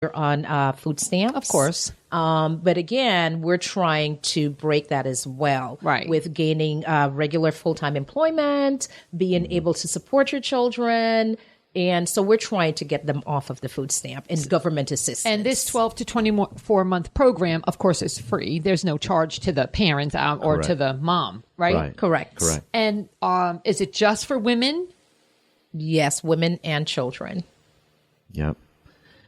You're on food stamps. Of course. But again, we're trying to break that as well. Right. With gaining regular full-time employment, being able to support your children. And so we're trying to get them off of the food stamp and government assistance. And this 12 to 24-month program, of course, is free. There's no charge to the parent or to the mom, right? Correct. And is it just for women? Yes, women and children. Yep.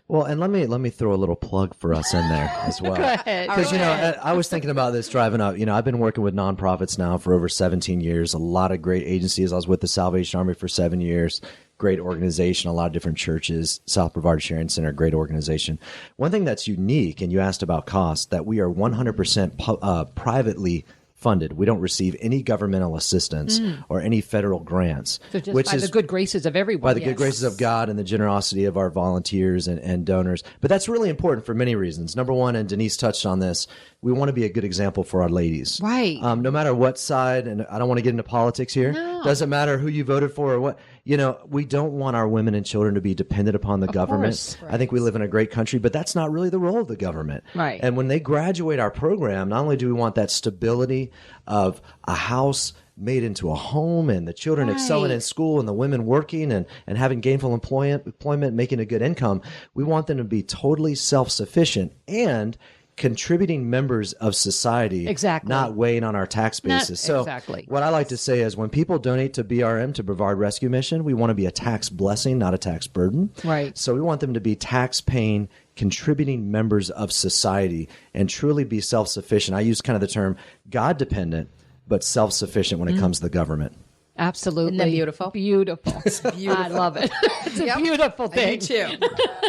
Well, and let me throw a little plug for us in there as well. Go ahead. Because, I was thinking about this driving up. I've been working with nonprofits now for over 17 years, a lot of great agencies. I was with the Salvation Army for 7 years. Great organization, a lot of different churches. South Brevard Sharing Center, great organization. One thing that's unique, and you asked about cost, that we are 100% privately funded. We don't receive any governmental assistance or any federal grants. So just by the good graces of everyone. By the good graces of God and the generosity of our volunteers and donors. But that's really important for many reasons. Number one, and Denise touched on this, we want to be a good example for our ladies. Right. No matter what side, and I don't want to get into politics here. No. Doesn't matter who you voted for or what. We don't want our women and children to be dependent upon the government. Course. I think we live in a great country, but that's not really the role of the government. Right. And when they graduate our program, not only do we want that stability of a house made into a home and the children excelling in school and the women working and having gainful employment, making a good income, we want them to be totally self-sufficient and contributing members of society, exactly, not weighing on our tax basis. So what I like to say is when people donate to BRM, to Brevard Rescue Mission, we want to be a tax blessing, not a tax burden. Right. So we want them to be tax-paying, contributing members of society and truly be self-sufficient. I use kind of the term God-dependent, but self-sufficient when it comes to the government. Absolutely. Isn't that beautiful? Beautiful. It's beautiful. I love it. It's a beautiful thing.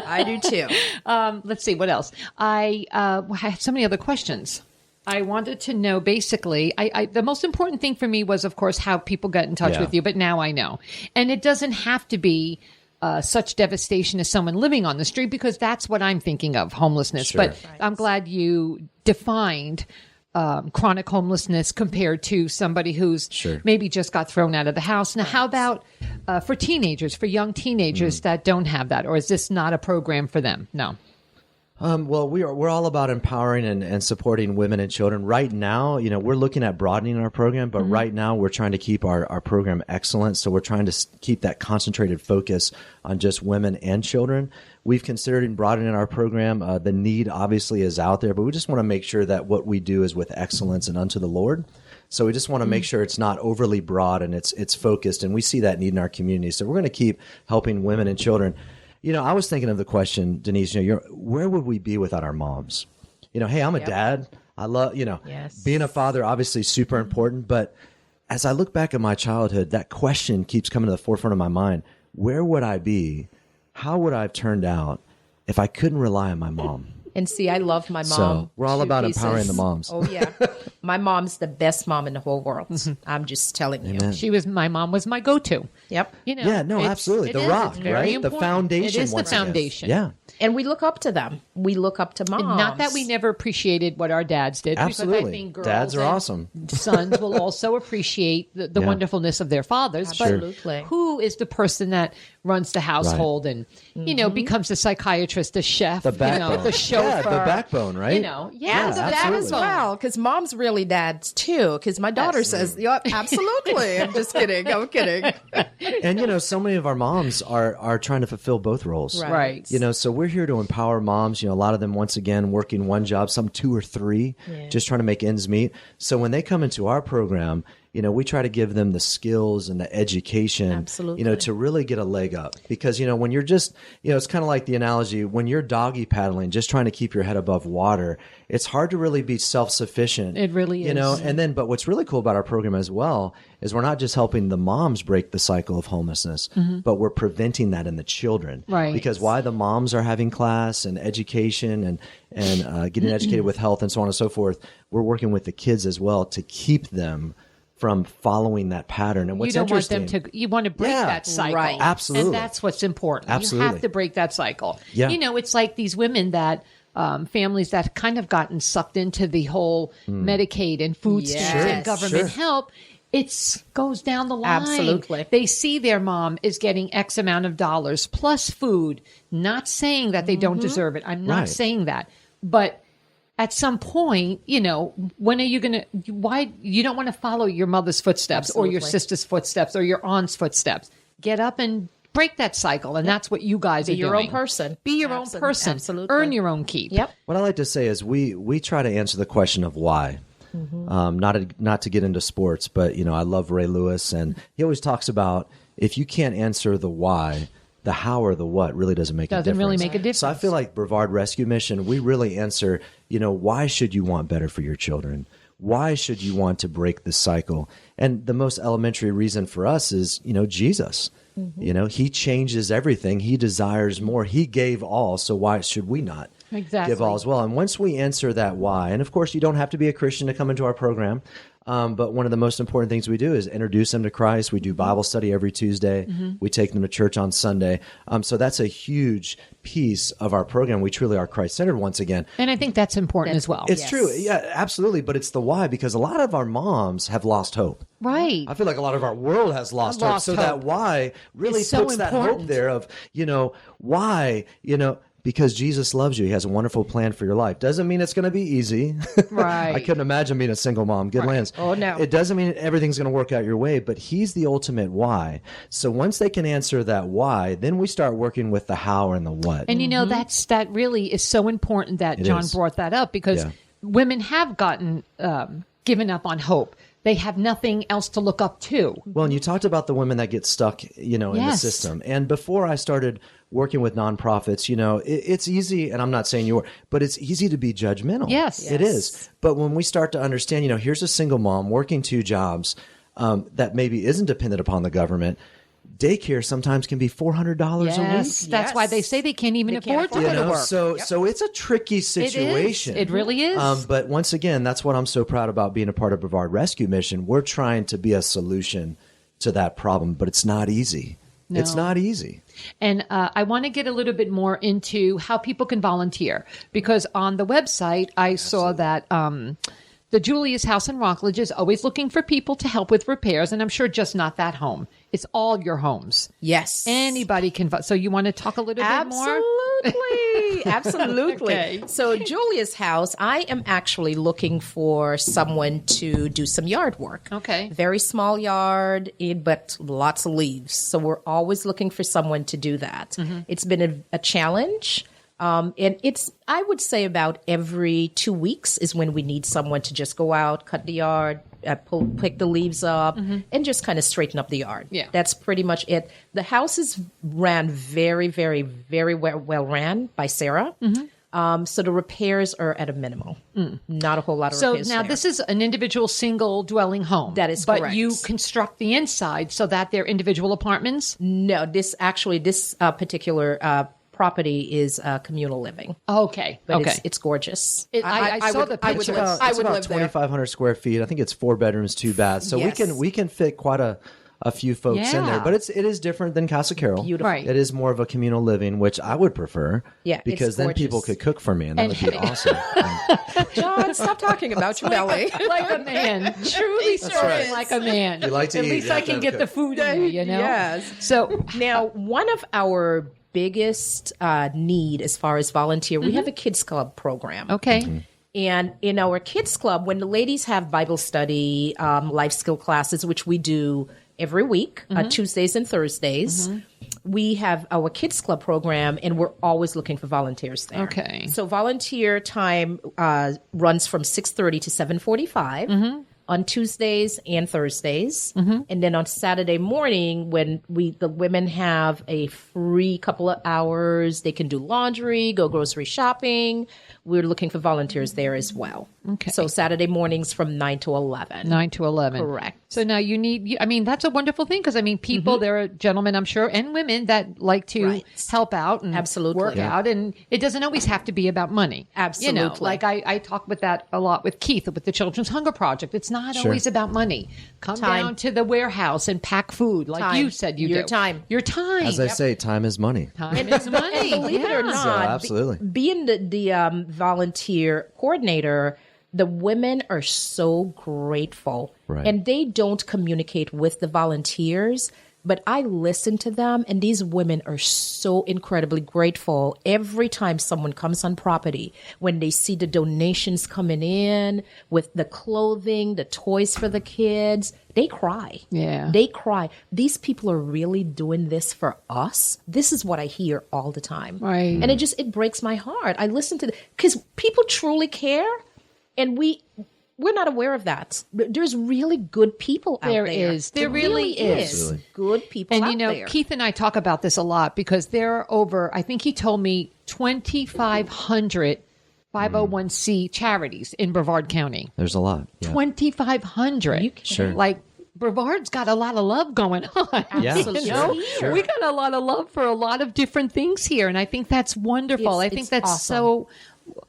I do too. Let's see, what else? I have so many other questions. I wanted to know, basically, the most important thing for me was, of course, how people got in touch with you, but now I know. And it doesn't have to be such devastation as someone living on the street, because that's what I'm thinking of, homelessness. Sure. But I'm glad you defined chronic homelessness compared to somebody who's maybe just got thrown out of the house. Now, how about for teenagers, for young teenagers that don't have that? Or is this not a program for them? No. Well, we're all about empowering and supporting women and children. Right now, we're looking at broadening our program, but right now we're trying to keep our program excellent. So we're trying to keep that concentrated focus on just women and children. We've considered broadening our program. The need obviously is out there, but we just want to make sure that what we do is with excellence and unto the Lord. So we just want to make sure it's not overly broad and it's focused, and we see that need in our community. So we're going to keep helping women and children. I was thinking of the question, Denise, where would we be without our moms? Hey, I'm a dad. I love, being a father, obviously super important. But as I look back at my childhood, that question keeps coming to the forefront of my mind. Where would I be? How would I have turned out if I couldn't rely on my mom? And see, I love my mom. So we're all about empowering the moms. Oh, yeah. My mom's the best mom in the whole world. I'm just telling you. My mom was my go-to. Yep. Absolutely. The rock, right? The foundation. It is the foundation. Yeah. And we look up to them. We look up to moms. Not that we never appreciated what our dads did. Absolutely. Because I think girls dads are awesome. Sons will also appreciate the wonderfulness of their fathers. Absolutely. But who is the person that runs the household and, becomes the psychiatrist, the chef, the backbone. The chauffeur. Yeah, the backbone, right? The dad as well. Because mom's really dads too. Because my daughter says, absolutely. I'm just kidding. I'm kidding. And, so many of our moms are trying to fulfill both roles. Right. So we're here to empower moms. A lot of them, once again, working one job, some two or three, just trying to make ends meet. So when they come into our program, we try to give them the skills and the education, to really get a leg up. Because, when you're just, it's kind of like the analogy, when you're doggy paddling, just trying to keep your head above water, it's hard to really be self-sufficient. It really is. And then, but what's really cool about our program as well is we're not just helping the moms break the cycle of homelessness, but we're preventing that in the children. Right. Because while the moms are having class and education and getting educated with health and so on and so forth, we're working with the kids as well to keep them from following that pattern. And what's interesting, you want to break that cycle. Right. Absolutely. And that's what's important. Absolutely. You have to break that cycle. Yeah. It's like these women that, families that kind of gotten sucked into the whole Medicaid and food stamps and government help. it goes down the line. Absolutely. They see their mom is getting X amount of dollars plus food, not saying that they don't deserve it. I'm not Right. saying that. But at some point, when are you going to, why you don't want to follow your mother's footsteps or your Absolutely. sister's footsteps or your aunt's footsteps. Get up and break that cycle. And that's what you guys are Be your doing. own person. Be your own person. Absolutely. Earn your own keep. Yep. What I like to say is we try to answer the question of why. Not to get into sports, but I love Ray Lewis, and he always talks about if you can't answer the why, the how or the what really doesn't make a difference. Doesn't really make a difference. So I feel like Brevard Rescue Mission, we really answer, why should you want better for your children? Why should you want to break the cycle? And the most elementary reason for us is, Jesus. He changes everything. He desires more. He gave all. So why should we not give all as well? And once we answer that why, and of course, you don't have to be a Christian to come into our program. But one of the most important things we do is introduce them to Christ. We do Bible study every Tuesday. We take them to church on Sunday. So that's a huge piece of our program. We truly are Christ-centered once again. And I think that's important as well. It's true. Yeah, absolutely. But it's the why, because a lot of our moms have lost hope. Right. I feel like a lot of our world has lost hope. So that why really It's so puts that hope important. there of, why, because Jesus loves you. He has a wonderful plan for your life. Doesn't mean it's going to be easy. Right. I couldn't imagine being a single mom. Good lands. Oh, no. It doesn't mean everything's going to work out your way, but he's the ultimate why. So once they can answer that why, then we start working with the how and the what. And that really is so important that John is. brought that up, because Yeah. women have gotten given up on hope. They have nothing else to look up to. Well, and you talked about the women that get stuck, in the Yes. system. And before I started working with nonprofits, it's easy, and I'm not saying you are, but it's easy to be judgmental. Yes. It is. But when we start to understand, here's a single mom working 2 jobs that maybe isn't dependent upon the government. Daycare sometimes can be $400 a week. Yes, that's why they say they can't even afford to You go to know, work. so it's a tricky situation. It really is. But once again, that's what I'm so proud about being a part of Brevard Rescue Mission. We're trying to be a solution to that problem, but it's not easy. No. It's not easy. And I want to get a little bit more into how people can volunteer, because on the website, I saw that the Julia's House in Rockledge is always looking for people to help with repairs. And I'm sure just not that home. It's all your homes. Yes. Anybody can. So you want to talk a little bit more? Absolutely. Absolutely. Okay. So Julia's House, I am actually looking for someone to do some yard work. Okay. Very small yard, but lots of leaves. So we're always looking for someone to do that. It's been a challenge. And it's, I would say about every 2 weeks is when we need someone to just go out, cut the yard, pick the leaves up, and just kind of straighten up the yard. Yeah. That's pretty much it. The house is ran very, very, very well ran by Sarah. So the repairs are at a minimum. Not a whole lot of repairs. So now there. this is an individual single dwelling home. That is but correct. you construct the inside so that they're individual apartments? No, this particular property is communal living. Okay. But okay. it's gorgeous. I saw the I would pictures. live, I It's would about live there. 2,500 square feet. I think it's 4 bedrooms, 2 baths. So Yes. we can fit quite a few folks in there. Yeah. But it is different than Casa Carol. Beautiful. Right. It is more of a communal living, which I would prefer. Yeah, it's because then people gorgeous. could cook for me, and that would be awesome. John, stop talking about your belly. Like a man. Truly That's serving right. like a man. You like to At eat, least you I have to can have get cook. the food in me, Yes. So Now, one of our biggest need as far as volunteer, we have a kids club program. okay. And in our kids club, when the ladies have Bible study, life skill classes, which we do every week, Tuesdays and Thursdays, we have our kids club program, and we're always looking for volunteers there. Okay. So volunteer time runs from 6:30 to 7:45. On Tuesdays and Thursdays. And then on Saturday morning, when the women have a free couple of hours, they can do laundry, go grocery shopping. We're looking for volunteers there as well. Okay. So Saturday mornings from 9 to 11. 9 to 11. Correct. So now that's a wonderful thing, because people, there are gentlemen, I'm sure, and women that like to Right. help out and Absolutely. work Yeah. out. And it doesn't always have to be about money. Absolutely. Like I talk with that a lot with Keith with the Children's Hunger Project. It's not always about money. Come Time. down to the warehouse and pack food like Time. you said you Your do. time. Your time. As I say, time is money. Time is money. And believe it or Yeah. not, So, absolutely. being the volunteer coordinator, the women are so grateful Right. And they don't communicate with the volunteers, but I listen to them, and these women are so incredibly grateful every time someone comes on property, when they see the donations coming in with the clothing, the toys for the kids. They cry. Yeah. They cry. These people are really doing this for us. This is what I hear all the time. Right. And it breaks my heart. I listen to because people truly care, and we're not aware of that. There's really good people out there. There really is. Absolutely. Good people And out you know, there. Keith and I talk about this a lot because there are over, I think he told me, 2,500 501c charities in Brevard County. There's a lot. Yeah. 2,500. Sure. Like, Brevard's got a lot of love going on. Yeah. Absolutely. You know? Sure. We got a lot of love for a lot of different things here. And I think that's wonderful. I think It's that's awesome. so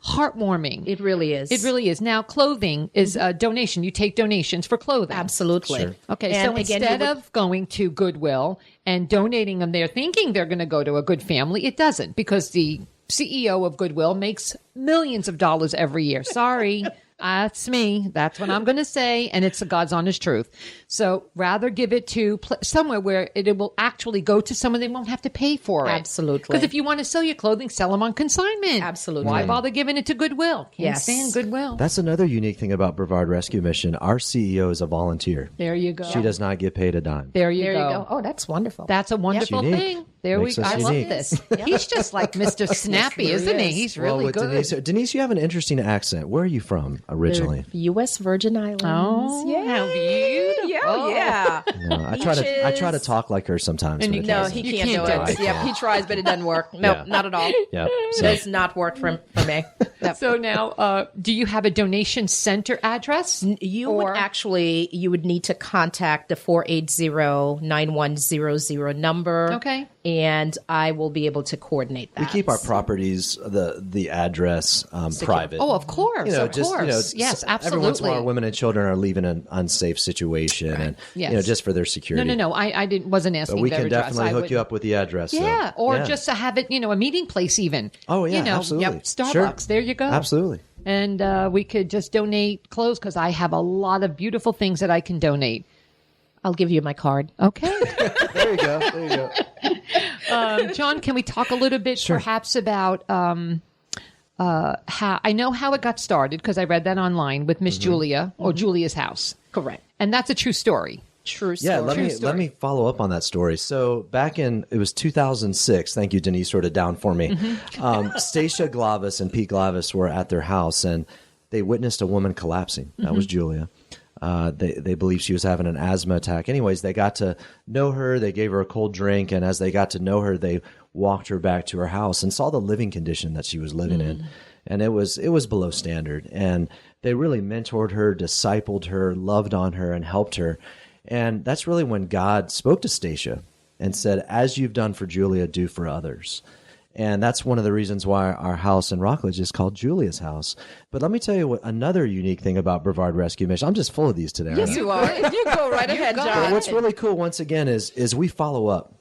heartwarming. It really is. It really is. Now, clothing is a donation. You take donations for clothing. Absolutely. Sure. Okay, And so again, instead of going to Goodwill and donating them there thinking they're going to go to a good family, it doesn't, because the CEO of Goodwill makes millions of dollars every year. Sorry. That's me. That's what I'm going to say. And it's the God's honest truth. So rather give it to somewhere where it will actually go to someone they won't have to pay for it. Absolutely. Because if you want to sell your clothing, sell them on consignment. Absolutely. Why bother giving it to Goodwill? Can't Yes. stand Goodwill. That's another unique thing about Brevard Rescue Mission. Our CEO is a volunteer. There you go. She does not get paid a dime. There you There go. you go. Oh, that's wonderful. That's a wonderful Unique. thing. There Makes us I love unique. this. He's just like Mr. Snappy, isn't he? He's really with good. Denise, you have an interesting accent. Where are you from originally? U.S. Virgin Islands. Oh, yeah. how beautiful. Yeah. No, I try to talk like her sometimes. And but you it know, No, doesn't. he You can't can't do do it. it. Yep, he tries, but it doesn't work. No, Yeah. not at all. Yep. So, Does not work for me. Yep. So now, do you have a donation center address? You would need to contact the 480-9100 number. Okay. And I will be able to coordinate that. we keep our properties, the address private. Oh, of course. You know, of just course. Yes, Every once in a while, absolutely. women and children are leaving an unsafe situation, and Yes. just for their security. No. I wasn't asking But we their can address. definitely I hook would- you up with the address. so, Yeah, or yeah. just to have it, a meeting place even. Oh yeah, absolutely. Yep, Starbucks. Sure. There you go. Absolutely. And we could just donate clothes because I have a lot of beautiful things that I can donate. I'll give you my card. Okay. There you go. There you go. John, can we talk a little bit perhaps about how I know how it got started because I read that online with Miss Julia or Julia's house. Correct. And that's a true story. True story. Yeah, let me follow up on that story. So back in it was 2006. Thank you, Denise, sort of down for me. Stacia Glavis and Pete Glavis were at their house, and they witnessed a woman collapsing. That was Julia. They believed she was having an asthma attack. Anyways, they got to know her. They gave her a cold drink, and as they got to know her, they walked her back to her house and saw the living condition that she was living in, and it was below standard. And they really mentored her, discipled her, loved on her, and helped her. And that's really when God spoke to Stacia and said, "As you've done for Julia, do for others." And that's one of the reasons why our house in Rockledge is called Julia's house. But let me tell you what another unique thing about Brevard Rescue Mission. I'm just full of these today. aren't I? You are. You go right ahead, But John. what's really cool, once again, is we follow up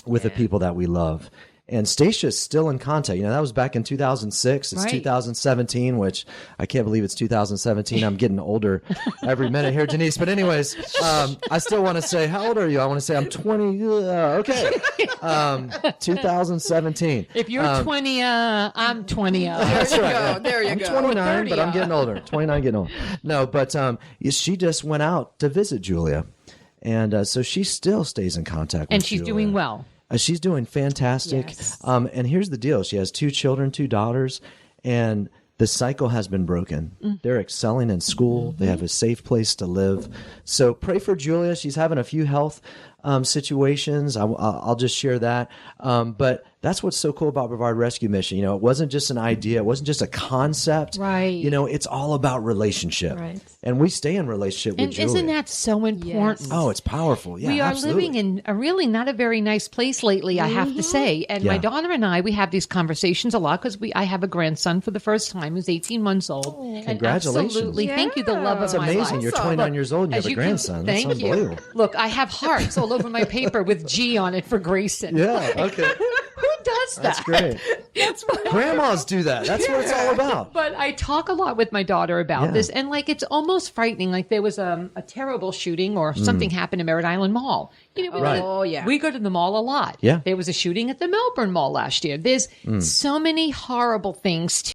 with the people that we love. And Stacia's still in contact. That was back in 2006. It's Right. 2017, which I can't believe it's 2017. I'm getting older every minute here, Denise. But anyways, I still want to say, how old are you? I want to say I'm 20. Okay. 2017. If you're 20, I'm 20. That's right. There you I'm go. 29, but I'm 30. getting older. 29, getting older. No, but she just went out to visit Julia. And so she still stays in contact with And she's Julia. doing well. She's doing fantastic. Yes. And here's the deal. She has 2 children, 2 daughters, and the cycle has been broken. They're excelling in school. They have a safe place to live. So pray for Julia. She's having a few health situations. I'll just share that. But that's what's so cool about Brevard Rescue Mission. It wasn't just an idea. It wasn't just a concept. Right. It's all about relationship. Right. And we stay in relationship with And Julia. isn't that so important? Yes. Oh, it's powerful. Yeah, we are absolutely. living in a really not a very nice place lately, I have to say. And my Yeah. daughter and I, we have these conversations a lot because I have a grandson for the first time who's 18 months old. And Congratulations. absolutely, thank you, the love of It's my amazing. life. You're 29 years old and you As have a can- grandson. That's Thank unbelievable. you. Look, I have hearts all over my paper with G on it for Grayson. Yeah, okay. Who does that? That's great. That's what Grandmas do that. That's what it's all about. But I talk a lot with my daughter about this, and like it's almost frightening. Like there was a terrible shooting or something happened in Merritt Island Mall. You know, Right. Oh, yeah. we go to the mall a lot. Yeah. There was a shooting at the Melbourne Mall last year. There's so many horrible things